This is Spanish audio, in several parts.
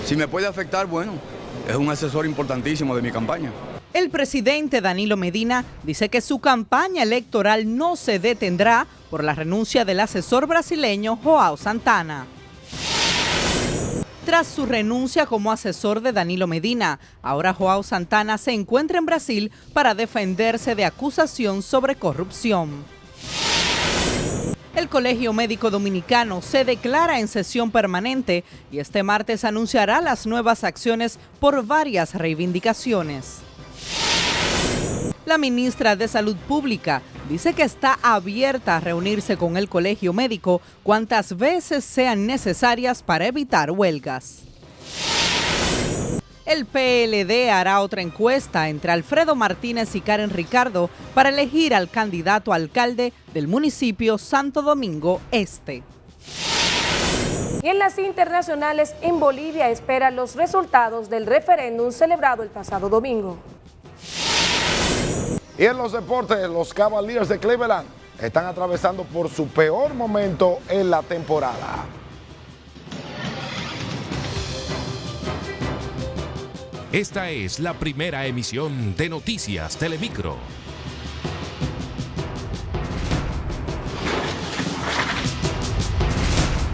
Si me puede afectar, bueno, es un asesor importantísimo de mi campaña. El presidente Danilo Medina dice que su campaña electoral no se detendrá por la renuncia del asesor brasileño João Santana. Tras su renuncia como asesor de Danilo Medina, ahora João Santana se encuentra en Brasil para defenderse de acusación sobre corrupción. El Colegio Médico Dominicano se declara en sesión permanente y este martes anunciará las nuevas acciones por varias reivindicaciones. La ministra de Salud Pública dice que está abierta a reunirse con el Colegio Médico cuantas veces sean necesarias para evitar huelgas. El PLD hará otra encuesta entre Alfredo Martínez y Karen Ricardo para elegir al candidato a alcalde del municipio Santo Domingo Este. Y en las internacionales, en Bolivia espera los resultados del referéndum celebrado el pasado domingo. Y en los deportes, los Cavaliers de Cleveland están atravesando por su peor momento en la temporada. Esta es la primera emisión de Noticias Telemicro.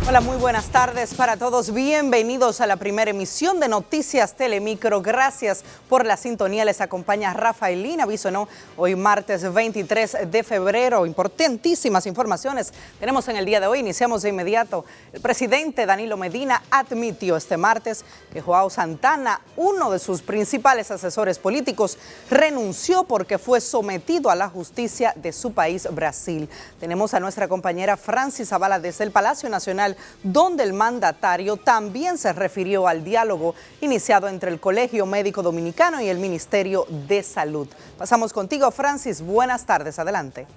Hola, muy buenas tardes para todos. Bienvenidos a la primera emisión de Noticias Telemicro. Gracias por la sintonía. Les acompaña Rafaelina Bisonó. Hoy martes 23 de febrero. Importantísimas informaciones tenemos en el día de hoy. Iniciamos de inmediato. El presidente Danilo Medina admitió este martes que João Santana, uno de sus principales asesores políticos, renunció porque fue sometido a la justicia de su país, Brasil. Tenemos a nuestra compañera Francis Zavala desde el Palacio Nacional, donde el mandatario también se refirió al diálogo iniciado entre el Colegio Médico Dominicano y el Ministerio de Salud. Pasamos contigo, Francis. Buenas tardes. Adelante.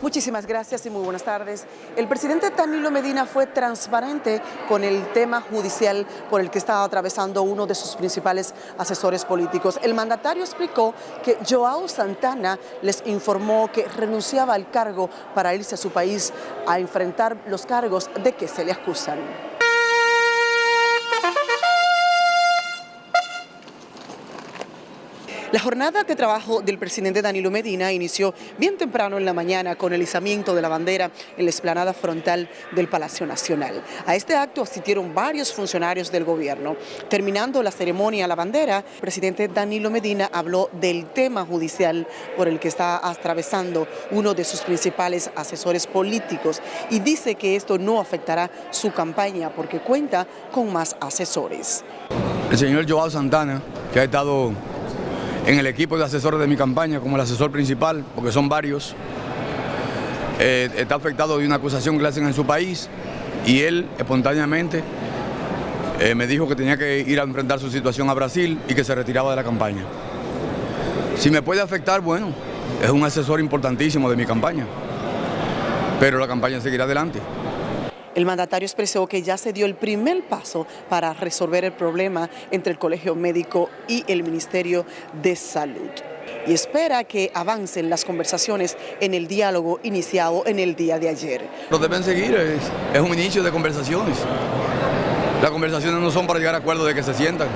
Muchísimas gracias y muy buenas tardes. El presidente Danilo Medina fue transparente con el tema judicial por el que estaba atravesando uno de sus principales asesores políticos. El mandatario explicó que João Santana les informó que renunciaba al cargo para irse a su país a enfrentar los cargos de que se le acusan. La jornada de trabajo del presidente Danilo Medina inició bien temprano en la mañana con el izamiento de la bandera en la explanada frontal del Palacio Nacional. A este acto asistieron varios funcionarios del gobierno. Terminando la ceremonia a la bandera, el presidente Danilo Medina habló del tema judicial por el que está atravesando uno de sus principales asesores políticos y dice que esto no afectará su campaña porque cuenta con más asesores. El señor João Santana, que ha estado en el equipo de asesores de mi campaña como el asesor principal, porque son varios, está afectado de una acusación que le hacen en su país y él espontáneamente me dijo que tenía que ir a enfrentar su situación a Brasil y que se retiraba de la campaña. Si me puede afectar, bueno, es un asesor importantísimo de mi campaña, pero la campaña seguirá adelante. El mandatario expresó que ya se dio el primer paso para resolver el problema entre el Colegio Médico y el Ministerio de Salud. Y espera que avancen las conversaciones en el diálogo iniciado en el día de ayer. Lo deben seguir, es un inicio de conversaciones. Las conversaciones no son para llegar a acuerdos de que se sientan.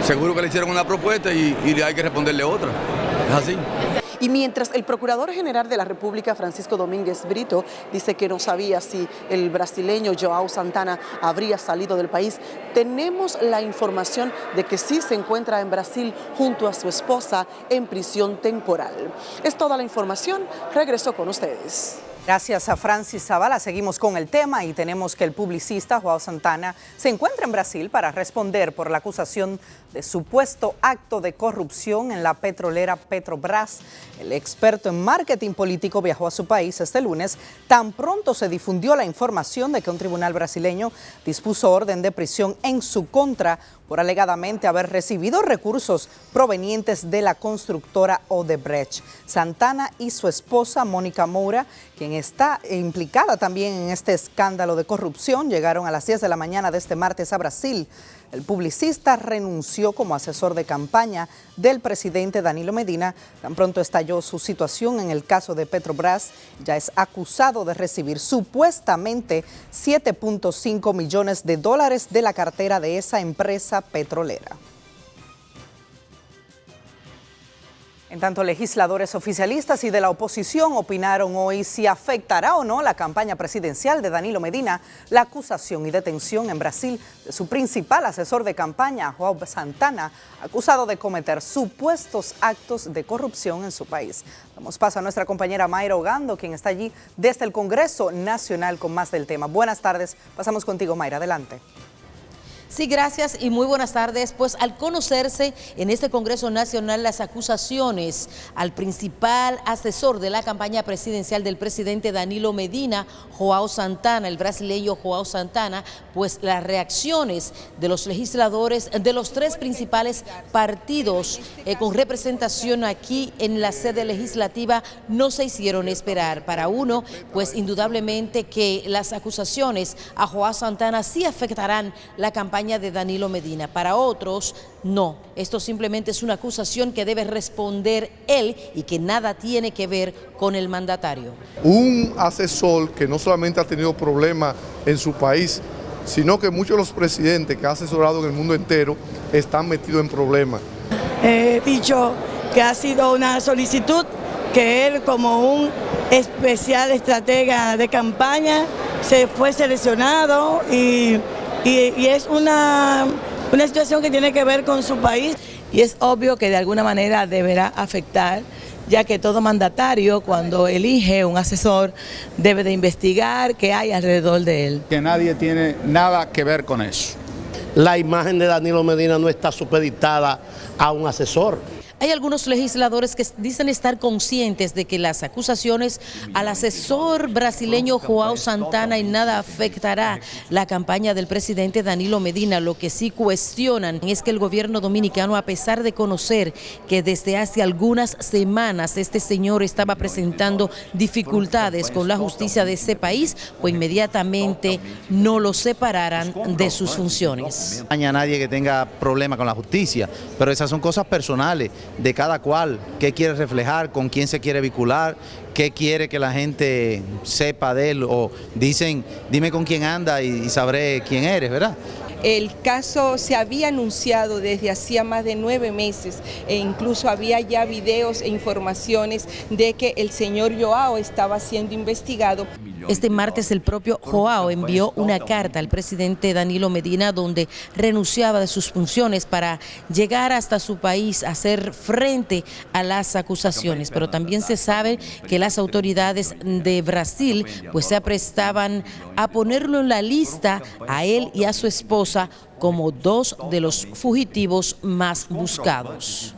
Seguro que le hicieron una propuesta y hay que responderle otra. Es así. Y mientras el Procurador General de la República, Francisco Domínguez Brito, dice que no sabía si el brasileño João Santana habría salido del país, tenemos la información de que sí se encuentra en Brasil junto a su esposa en prisión temporal. Es toda la información. Regreso con ustedes. Gracias a Francis Zavala. Seguimos con el tema y tenemos que el publicista João Santana se encuentra en Brasil para responder por la acusación de supuesto acto de corrupción en la petrolera Petrobras. El experto en marketing político viajó a su país este lunes. Tan pronto se difundió la información de que un tribunal brasileño dispuso orden de prisión en su contra por alegadamente haber recibido recursos provenientes de la constructora Odebrecht. Santana y su esposa Mónica Moura, quien quien está implicada también en este escándalo de corrupción, llegaron a las 10 de la mañana de este martes a Brasil. El publicista renunció como asesor de campaña del presidente Danilo Medina. Tan pronto estalló su situación en el caso de Petrobras, ya es acusado de recibir supuestamente $7.5 millones de la cartera de esa empresa petrolera. En tanto, legisladores oficialistas y de la oposición opinaron hoy si afectará o no la campaña presidencial de Danilo Medina la acusación y detención en Brasil de su principal asesor de campaña, João Santana, acusado de cometer supuestos actos de corrupción en su país. Damos paso a nuestra compañera Mayra Ogando, quien está allí desde el Congreso Nacional con más del tema. Buenas tardes, pasamos contigo, Mayra, adelante. Sí, gracias y muy buenas tardes. Pues al conocerse en este Congreso Nacional las acusaciones al principal asesor de la campaña presidencial del presidente Danilo Medina, João Santana, el brasileño João Santana, pues las reacciones de los legisladores de los tres principales partidos con representación aquí en la sede legislativa no se hicieron esperar. Para uno, pues indudablemente que las acusaciones a João Santana sí afectarán la campaña de Danilo Medina. Para otros, no. Esto simplemente es una acusación que debe responder él y que nada tiene que ver con el mandatario. Un asesor que no solamente ha tenido problemas en su país, sino que muchos de los presidentes que ha asesorado en el mundo entero están metidos en problemas. He dicho que ha sido una solicitud que él, como un especial estratega de campaña, se fue seleccionado y es una situación que tiene que ver con su país. Y es obvio que de alguna manera deberá afectar, ya que todo mandatario cuando elige un asesor debe de investigar qué hay alrededor de él. Que nadie tiene nada que ver con eso. La imagen de Danilo Medina no está supeditada a un asesor. Hay algunos legisladores que dicen estar conscientes de que las acusaciones al asesor brasileño João Santana en nada afectará la campaña del presidente Danilo Medina. Lo que sí cuestionan es que el gobierno dominicano, a pesar de conocer que desde hace algunas semanas este señor estaba presentando dificultades con la justicia de ese país, pues inmediatamente no lo separaran de sus funciones. No hay nadie que tenga problema con la justicia, pero esas son cosas personales de cada cual, qué quiere reflejar, con quién se quiere vincular, qué quiere que la gente sepa de él, o dicen, dime con quién anda y sabré quién eres, ¿verdad? El caso se había anunciado desde hacía más de 9 meses e incluso había ya videos e informaciones de que el señor João estaba siendo investigado. Este martes el propio João envió una carta al presidente Danilo Medina donde renunciaba de sus funciones para llegar hasta su país a hacer frente a las acusaciones. Pero también se sabe que las autoridades de Brasil pues se aprestaban a ponerlo en la lista a él y a su esposa como dos de los fugitivos más buscados.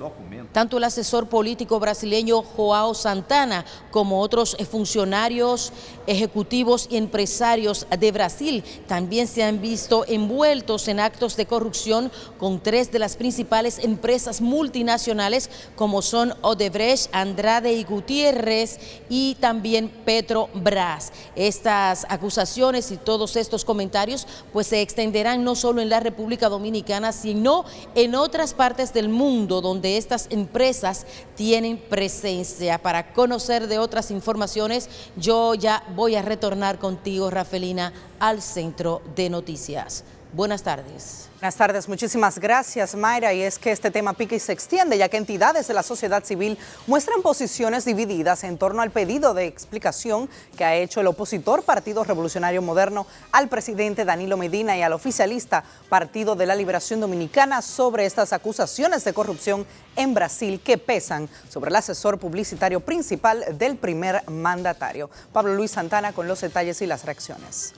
Tanto el asesor político brasileño João Santana como otros funcionarios, ejecutivos y empresarios de Brasil también se han visto envueltos en actos de corrupción con 3 de las principales empresas multinacionales como son Odebrecht, Andrade y Gutiérrez y también Petrobras. Estas acusaciones y todos estos comentarios pues se extenderán no solo en la República Dominicana, sino en otras partes del mundo donde estas empresas tienen presencia. Para conocer de otras informaciones, yo ya voy a retornar contigo, Rafelina, al Centro de Noticias. Buenas tardes. Buenas tardes, muchísimas gracias, Mayra. Y es que este tema pica y se extiende, ya que entidades de la sociedad civil muestran posiciones divididas en torno al pedido de explicación que ha hecho el opositor Partido Revolucionario Moderno al presidente Danilo Medina y al oficialista Partido de la Liberación Dominicana sobre estas acusaciones de corrupción en Brasil que pesan sobre el asesor publicitario principal del primer mandatario. Pablo Luis Santana con los detalles y las reacciones.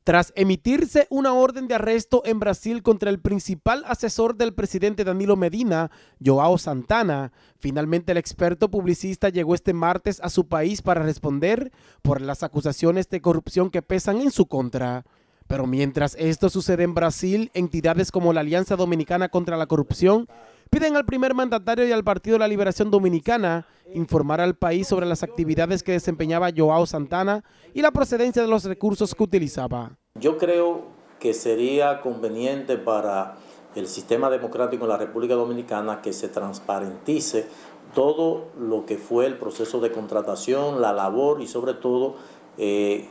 Tras emitirse una orden de arresto en Brasil contra el principal asesor del presidente Danilo Medina, João Santana, finalmente el experto publicista llegó este martes a su país para responder por las acusaciones de corrupción que pesan en su contra. Pero mientras esto sucede en Brasil, entidades como la Alianza Dominicana contra la Corrupción Piden al primer mandatario y al Partido de la Liberación Dominicana informar al país sobre las actividades que desempeñaba Joao Santana y la procedencia de los recursos que utilizaba. Yo creo que sería conveniente para el sistema democrático en la República Dominicana que se transparentice todo lo que fue el proceso de contratación, la labor y sobre todo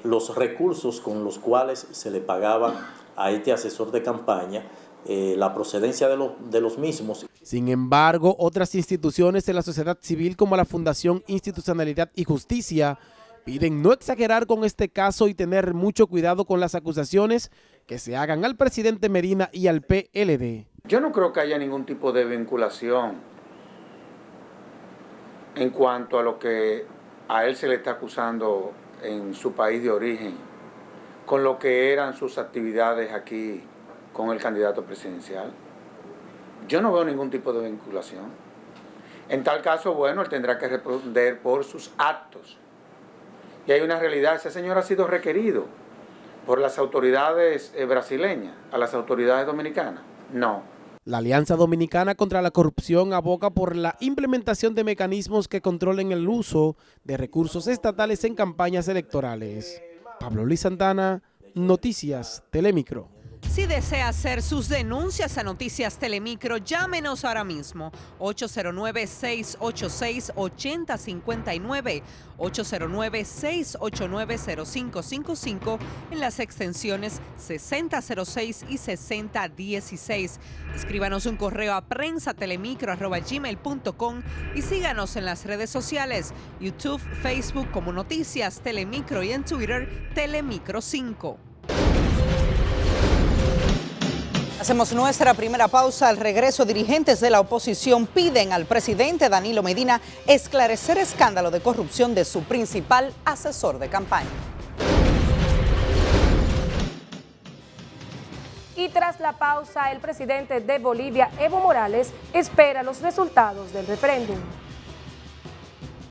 los recursos con los cuales se le pagaba a este asesor de campaña, la procedencia de los mismos. Sin embargo, otras instituciones de la sociedad civil como la Fundación Institucionalidad y Justicia piden no exagerar con este caso y tener mucho cuidado con las acusaciones que se hagan al presidente Medina y al PLD. Yo no creo que haya ningún tipo de vinculación en cuanto a lo que a él se le está acusando en su país de origen, con lo que eran sus actividades aquí con el candidato presidencial. Yo no veo ningún tipo de vinculación. En tal caso, bueno, él tendrá que responder por sus actos. Y hay una realidad, ese señor ha sido requerido por las autoridades brasileñas, a las autoridades dominicanas. No. La Alianza Dominicana contra la Corrupción aboga por la implementación de mecanismos que controlen el uso de recursos estatales en campañas electorales. Pablo Luis Santana, Noticias Telemicro. Si desea hacer sus denuncias a Noticias Telemicro, llámenos ahora mismo, 809-686-8059, 809-689-0555 en las extensiones 6006 y 6016. Escríbanos un correo a prensatelemicro@gmail.com y síganos en las redes sociales, YouTube, Facebook como Noticias Telemicro y en Twitter Telemicro 5. Hacemos nuestra primera pausa. Al regreso, dirigentes de la oposición piden al presidente Danilo Medina esclarecer escándalo de corrupción de su principal asesor de campaña. Y tras la pausa, el presidente de Bolivia, Evo Morales, espera los resultados del referéndum.